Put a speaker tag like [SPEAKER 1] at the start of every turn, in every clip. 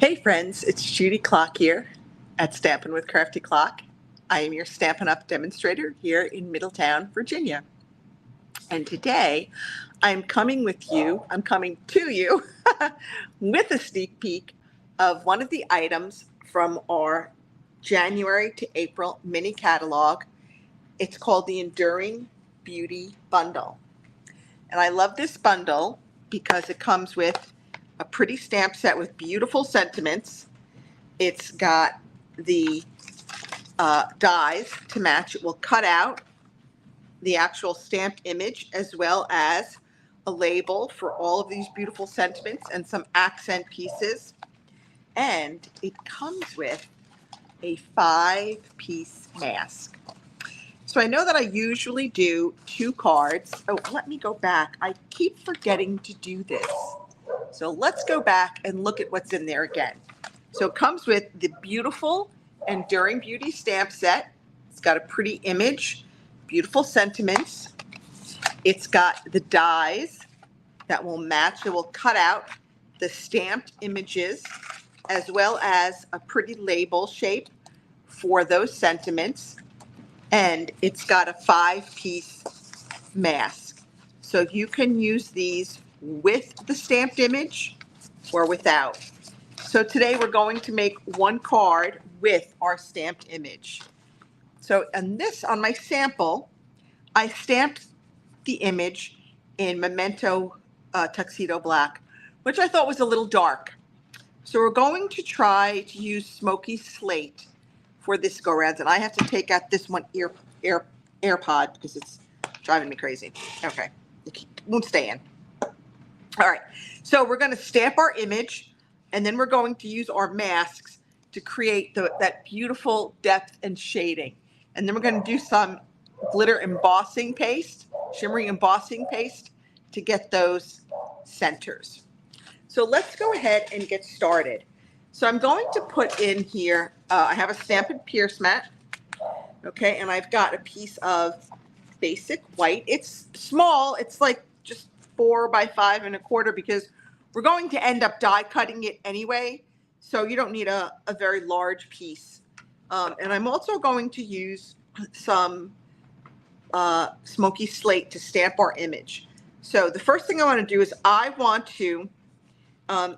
[SPEAKER 1] Hey friends, it's Judy Klock here at Stampin' with Crafty Klock. I am your Stampin' Up! Demonstrator here in Middletown, Virginia. And today I'm coming to you with a sneak peek of one of the items from our January to April mini catalog. It's called the Enduring Beauty Bundle. And I love this bundle because it comes with a pretty stamp set with beautiful sentiments. It's got the dies to match. It will cut out the actual stamped image as well as a label for all of these beautiful sentiments and some accent pieces. And it comes with a 5-piece mask. So I know that I usually do 2 cards. Oh, let me go back. I keep forgetting to do this. So let's go back and look at what's in there again. So it comes with the beautiful Enduring Beauty stamp set. It's got a pretty image, beautiful sentiments. It's got the dies that will match. It will cut out the stamped images as well as a pretty label shape for those sentiments. And it's got a 5-piece mask. So you can use these with the stamped image or without. So today we're going to make 1 card with our stamped image. So on my sample, I stamped the image in Memento Tuxedo Black, which I thought was a little dark. So we're going to try to use Smoky Slate for this go round, and I have to take out this one AirPod because it's driving me crazy. Okay, it won't stay in. All right, so we're going to stamp our image, and then we're going to use our masks to create that beautiful depth and shading. And then we're going to do some glitter embossing paste, shimmering embossing paste to get those centers. So let's go ahead and get started. So I'm going to put in here, I have a Stampin' Pierce mat, okay, and I've got a piece of basic white. It's small, it's like just 4 by 5 1/4 because we're going to end up die cutting it anyway, so you don't need a very large piece. And I'm also going to use some Smoky Slate to stamp our image. So the first thing I want to do is I want to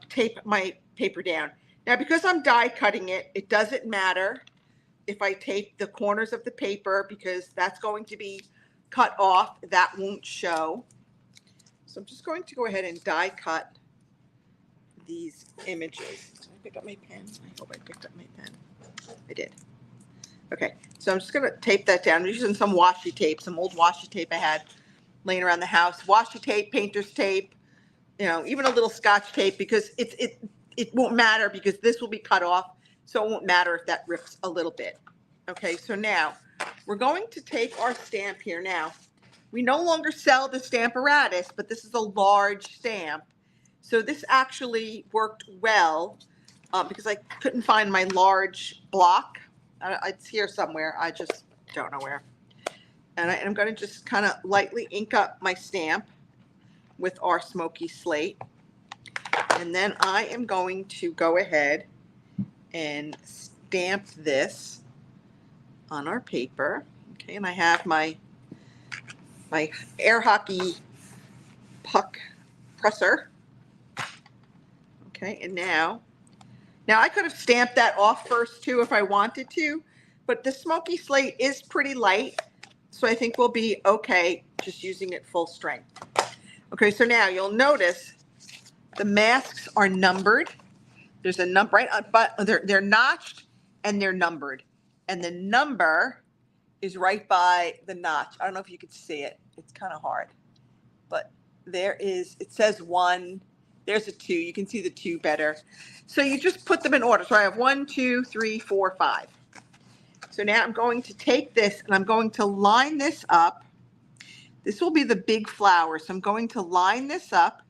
[SPEAKER 1] tape my paper down. Now, because I'm die cutting it, it doesn't matter if I tape the corners of the paper because that's going to be cut off. That won't show. So I'm just going to go ahead and die cut these images. Did I pick up my pen? I hope I picked up my pen. I did. Okay, so I'm just going to tape that down. I'm using some washi tape, some old washi tape I had laying around the house. Washi tape, painter's tape, even a little Scotch tape because it won't matter because this will be cut off, so it won't matter if that rips a little bit. Okay, so now we're going to take our stamp here. Now, we no longer sell the Stamparatus, but this is a large stamp. So this actually worked well because I couldn't find my large block. It's here somewhere. I just don't know where. And I'm going to just kind of lightly ink up my stamp with our Smoky Slate. And then I am going to go ahead and stamp this on our paper. Okay, and I have my air hockey puck presser. Okay, and now I could have stamped that off first too if I wanted to, but the Smoky Slate is pretty light, so I think we'll be okay just using it full strength. Okay, so now you'll notice the masks are numbered. There's a number, right? But they're notched and they're numbered. And the number is right by the notch. I don't know if you could see it. It's kind of hard. But it says 1. There's a 2. You can see the 2 better. So you just put them in order. So I have 1, 2, 3, 4, 5. So now I'm going to take this and I'm going to line this up. This will be the big flower. So I'm going to line this up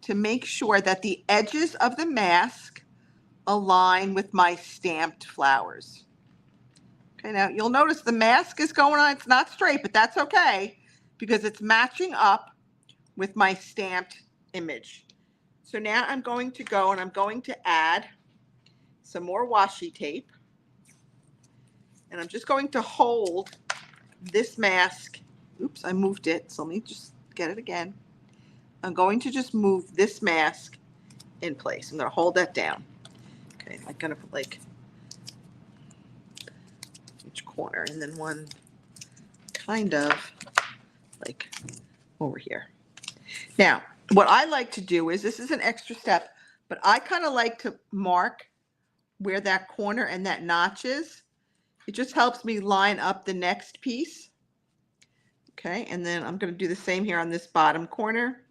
[SPEAKER 1] to make sure that the edges of the mask align with my stamped flowers. Okay, now you'll notice the mask is going on. It's not straight, but that's okay because it's matching up with my stamped image. So now I'm going to go and I'm going to add some more washi tape. And I'm just going to hold this mask. Oops, I moved it. So let me just get it again. I'm going to just move this mask in place. I'm going to hold that down. Okay, I'm going to put like each corner and then one kind of like over here. Now, what I like to do is, this is an extra step, but I kind of like to mark where that corner and that notch is. It just helps me line up the next piece. Okay, and then I'm going to do the same here on this bottom corner.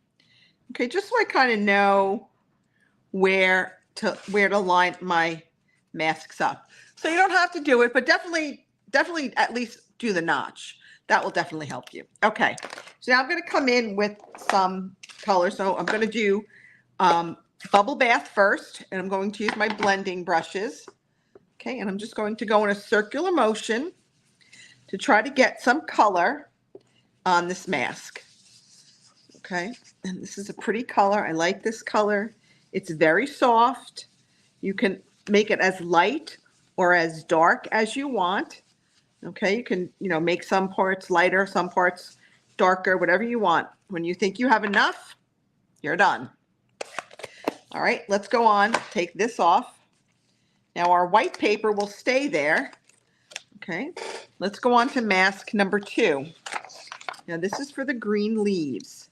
[SPEAKER 1] Okay, just so I kind of know where to line my masks up. So you don't have to do it, but definitely at least do the notch. That will definitely help you. Okay, so now I'm going to come in with some color. So I'm going to do bubble bath first, and I'm going to use my blending brushes. Okay, and I'm just going to go in a circular motion to try to get some color on this mask. Okay, and this is a pretty color. I like this color. It's very soft. You can make it as light or as dark as you want. Okay, you can, make some parts lighter, some parts darker, whatever you want. When you think you have enough, you're done. All right, let's go on. Take this off. Now our white paper will stay there. Okay, let's go on to mask number 2. Now this is for the green leaves.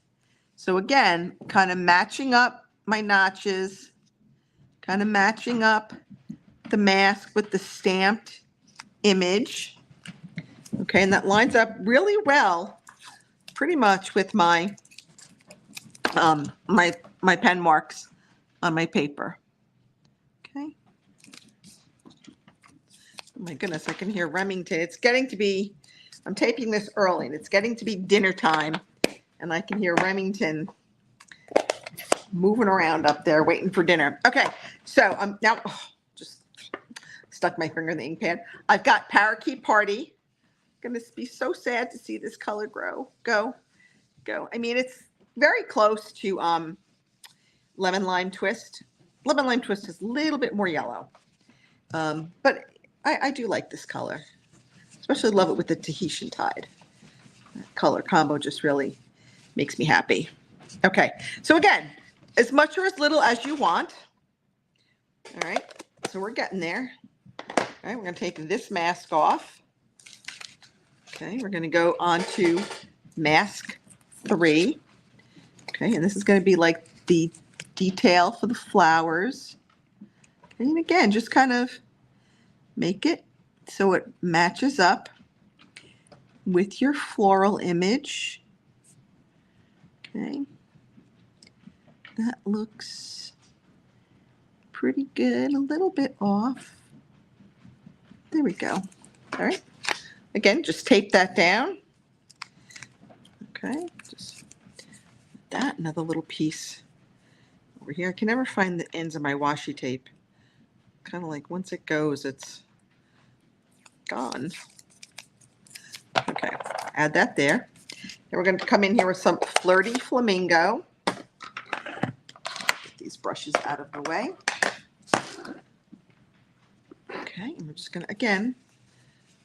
[SPEAKER 1] So again, kind of matching up my notches, kind of matching up the mask with the stamped image. Okay, and that lines up really well, pretty much with my my pen marks on my paper. Okay. Oh my goodness, I can hear Remington. It's getting to be, I'm taping this early, and it's getting to be dinner time, and I can hear Remington moving around up there waiting for dinner. Okay, so I'm now just stuck my finger in the ink pad. I've got Parakeet Party. Going to be so sad to see this color go. I mean, it's very close to Lemon Lime Twist. Lemon Lime Twist is a little bit more yellow, but I do like this color. Especially love it with the Tahitian Tide. That color combo just really makes me happy. Okay, so again, as much or as little as you want. All right, so we're getting there. All right, we're going to take this mask off. Okay, we're going to go on to mask 3. Okay, and this is going to be like the detail for the flowers. And again, just kind of make it so it matches up with your floral image. Okay, that looks pretty good, a little bit off. There we go. All right. Again, just tape that down. Okay, just that, another little piece over here. I can never find the ends of my washi tape. Kind of like once it goes, it's gone. Okay, add that there. Then we're going to come in here with some Flirty Flamingo. Get these brushes out of the way. Okay, and we're just going to, again,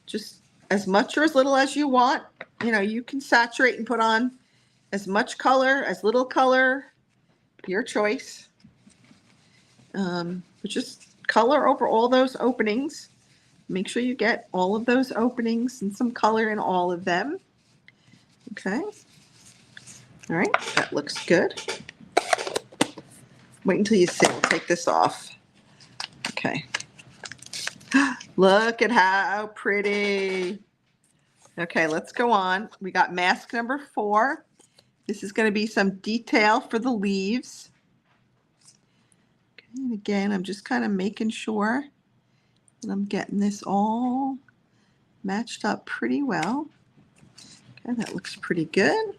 [SPEAKER 1] just as much or as little as you want. You can saturate and put on as much color, as little color, your choice. But just color over all those openings. Make sure you get all of those openings and some color in all of them. Okay. All right, that looks good. Wait until you see. We'll take this off. Okay. Look at how pretty. Okay, let's go on. We got mask number 4. This is going to be some detail for the leaves. Okay, and again, I'm just kind of making sure that I'm getting this all matched up pretty well. Okay, that looks pretty good.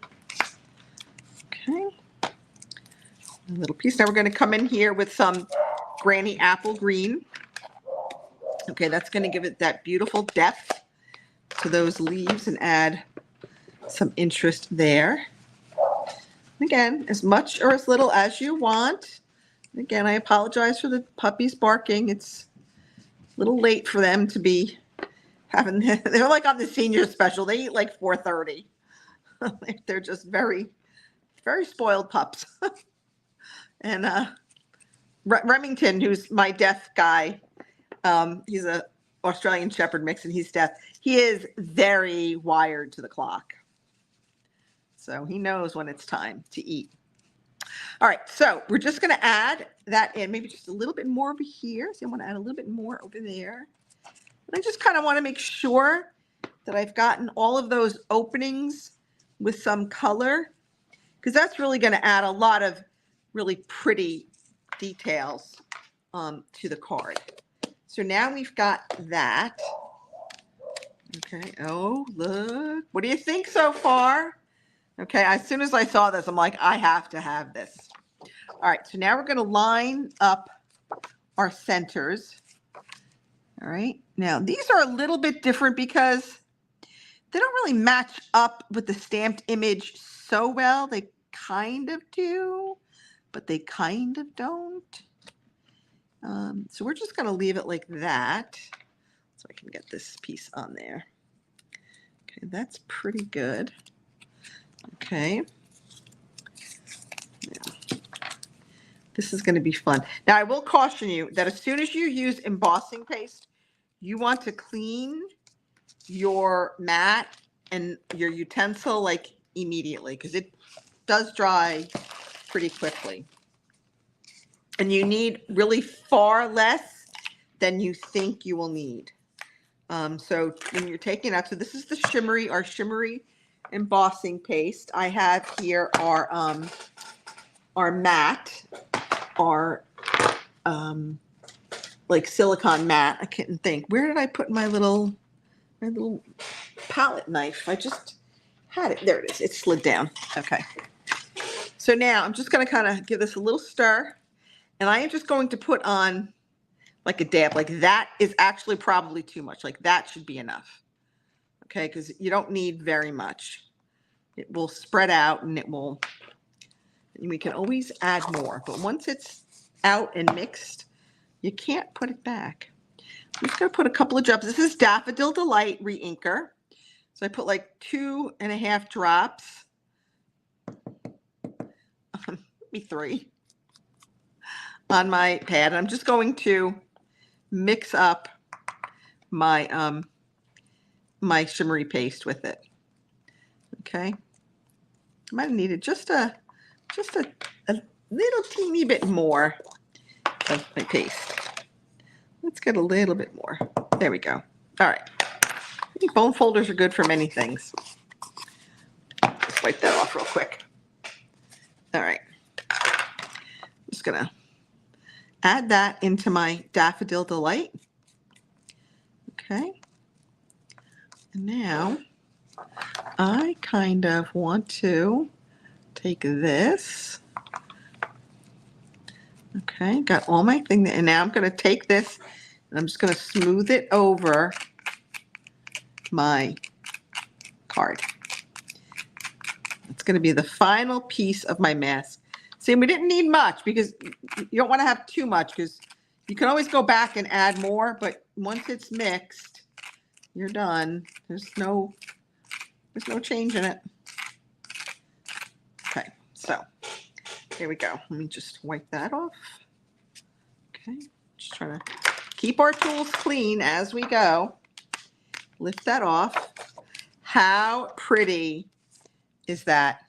[SPEAKER 1] Okay, a little piece. Now we're going to come in here with some Granny Apple Green. Okay, that's going to give it that beautiful depth to those leaves and add some interest there. Again, as much or as little as you want. Again, I apologize for the puppies barking. It's a little late for them to be having, they're like on the senior special. They eat like 4:30. They're just very, very spoiled pups. And Remington, who's my deaf guy, he's a Australian Shepherd mix and he's deaf. He is very wired to the clock. So he knows when it's time to eat. All right, so we're just going to add that in, maybe just a little bit more over here. So I want to add a little bit more over there. And I just kind of want to make sure that I've gotten all of those openings with some color, because that's really going to add a lot of really pretty details to the card. So now we've got that. Okay, oh, look. What do you think so far? Okay, as soon as I saw this, I'm like, I have to have this. All right, so now we're going to line up our centers. All right, now these are a little bit different because they don't really match up with the stamped image so well. They kind of do, but they kind of don't. So we're just going to leave it like that so I can get this piece on there. Okay, that's pretty good. Okay. Now, this is going to be fun. Now, I will caution you that as soon as you use embossing paste, you want to clean your mat and your utensil like immediately because it does dry pretty quickly. And you need really far less than you think you will need. So when you're taking out, so this is the shimmery, our shimmery embossing paste. I have here our matte, our like silicone matte. I couldn't think. Where did I put my little palette knife? I just had it. There it is. It slid down. Okay. So now I'm just going to kind of give this a little stir, and I am just going to put on like a dab. Like that is actually probably too much. Like that should be enough. Okay, because you don't need very much. It will spread out and it will, and we can always add more. But once it's out and mixed, you can't put it back. I'm just going to put a couple of drops. This is Daffodil Delight Re-Inker. So I put like 2.5 drops, maybe 3, on my pad. I'm just going to mix up my my shimmery paste with it. Okay, I might have needed just a little teeny bit more of my paste. Let's get a little bit more. There we go. All right. I think bone folders are good for many things. Just wipe that off real quick. All right. I'm just gonna add that into my Daffodil Delight. Okay. And now I kind of want to take this. Okay, got all my thing there. And now I'm going to take this and I'm just going to smooth it over my card. It's going to be the final piece of my mask. See, we didn't need much because you don't want to have too much because you can always go back and add more, but once it's mixed, you're done. There's no change in it. Okay, so here we go. Let me just wipe that off. Okay, just trying to keep our tools clean as we go. Lift that off. How pretty is that?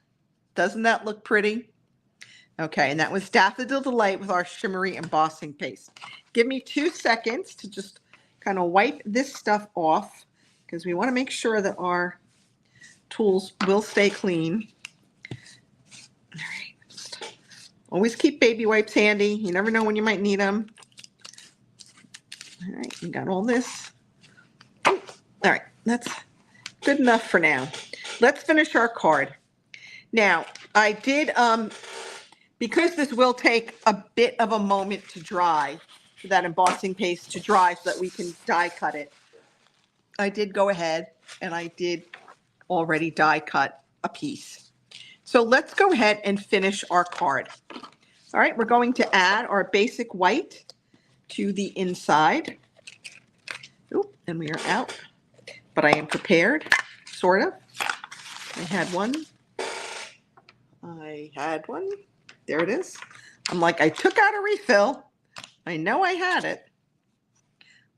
[SPEAKER 1] Doesn't that look pretty? Okay, and that was Daffodil Delight with our shimmery embossing paste. Give me 2 seconds to just kind of wipe this stuff off because we want to make sure that our tools will stay clean. All right, just always keep baby wipes handy. You never know when you might need them. All right, we got all this. All right, that's good enough for now. Let's finish our card. Now, I did, because this will take a bit of a moment to dry, for that embossing paste to dry so that we can die cut it, I did go ahead and I did already die cut a piece. So let's go ahead and finish our card. All right, we're going to add our basic white to the inside. Oop, and we are out, but I am prepared, sort of. I had one. There it is. I'm like, I took out a refill. I know I had it.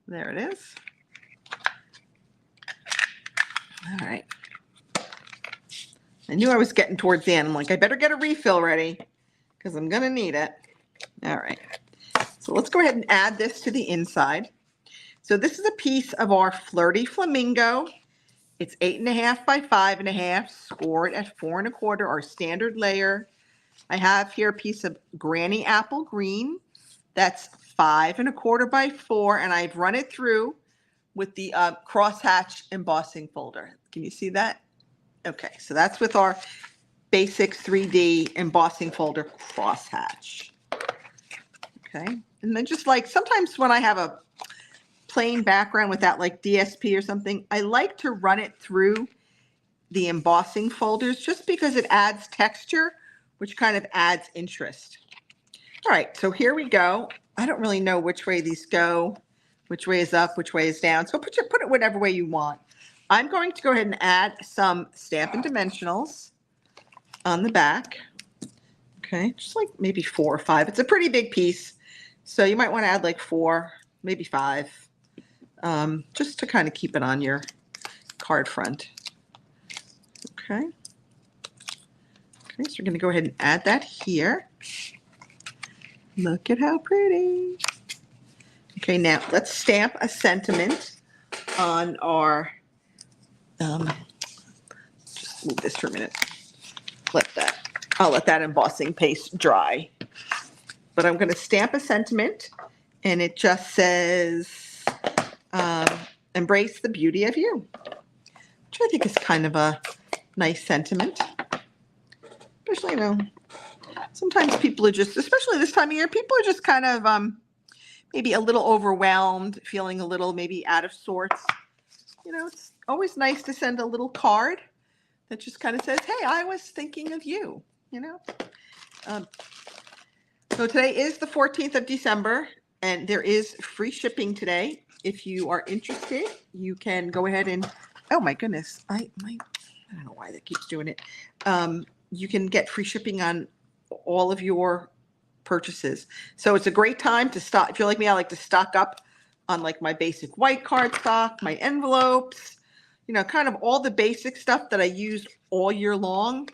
[SPEAKER 1] There it is. All right. I knew I was getting towards the end. I'm like, I better get a refill ready because I'm going to need it. All right. So let's go ahead and add this to the inside. So this is a piece of our Flirty Flamingo. It's 8.5 by 5.5, scored at 4 1/4, our standard layer. I have here a piece of Granny Apple Green. That's 5 1/4 by 4, and I've run it through with the crosshatch embossing folder. Can you see that? Okay, so that's with our basic 3D embossing folder crosshatch. Okay, and then just like sometimes when I have a plain background without like DSP or something, I like to run it through the embossing folders just because it adds texture, which kind of adds interest. All right, so here we go. I don't really know which way these go, which way is up, which way is down. So put it whatever way you want. I'm going to go ahead and add some Stampin' Dimensionals on the back. Okay, just like maybe 4 or 5. It's a pretty big piece, so you might want to add like 4, maybe 5, just to kind of keep it on your card front. Okay. Okay, so we're going to go ahead and add that here. Look at how pretty. Okay, now let's stamp a sentiment on our, just move this for a minute. I'll let that embossing paste dry. But I'm going to stamp a sentiment, and it just says, embrace the beauty of you, which I think is kind of a nice sentiment. Especially, you know, sometimes people are just, especially this time of year, people are just kind of maybe a little overwhelmed, feeling a little maybe out of sorts. You know, it's always nice to send a little card that just kind of says, hey, I was thinking of you, you know. So today is the 14th of December, and there is free shipping today. If you are interested, you can go ahead and, oh my goodness, I don't know why that keeps doing it. You can get free shipping on all of your purchases. So it's a great time to stock. If you're like me, I like to stock up on like my basic white card stock, my envelopes, you know, kind of all the basic stuff that I use all year long,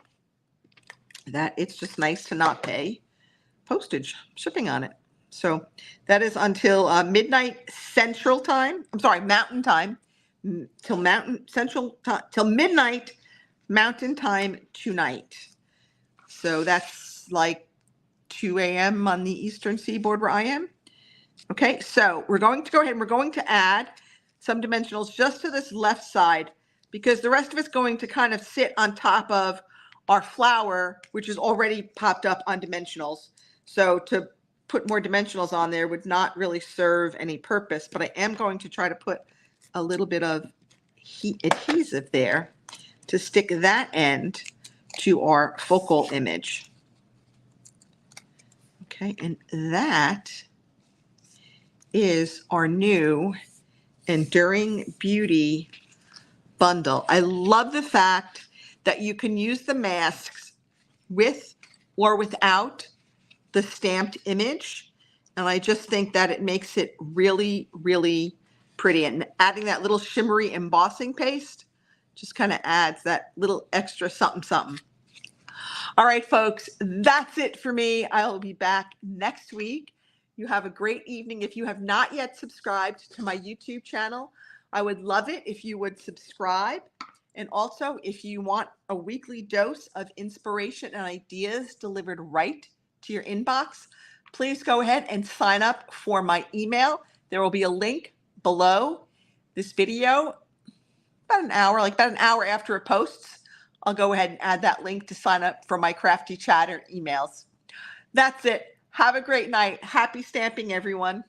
[SPEAKER 1] that it's just nice to not pay postage shipping on it. So that is until midnight Central Time. I'm sorry, Mountain Time, till midnight Mountain Time tonight. So that's like 2 a.m. on the Eastern Seaboard where I am. Okay, so we're going to go ahead and we're going to add some dimensionals just to this left side, because the rest of it's going to kind of sit on top of our flower, which is already popped up on dimensionals. So to put more dimensionals on there would not really serve any purpose, but I am going to try to put a little bit of adhesive there to stick that end to our focal image. Okay, and that is our new Enduring Beauty bundle. I love the fact that you can use the masks with or without the stamped image. And I just think that it makes it really, really pretty. And adding that little shimmery embossing paste just kind of adds that little extra something, something. All right, folks, that's it for me. I'll be back next week. You have a great evening. If you have not yet subscribed to my YouTube channel, I would love it if you would subscribe. And also, if you want a weekly dose of inspiration and ideas delivered right to your inbox, please go ahead and sign up for my email. There will be a link below this video. About an hour after it posts, I'll go ahead and add that link to sign up for my Crafty Chatter emails. That's it. Have a great night. Happy stamping, everyone.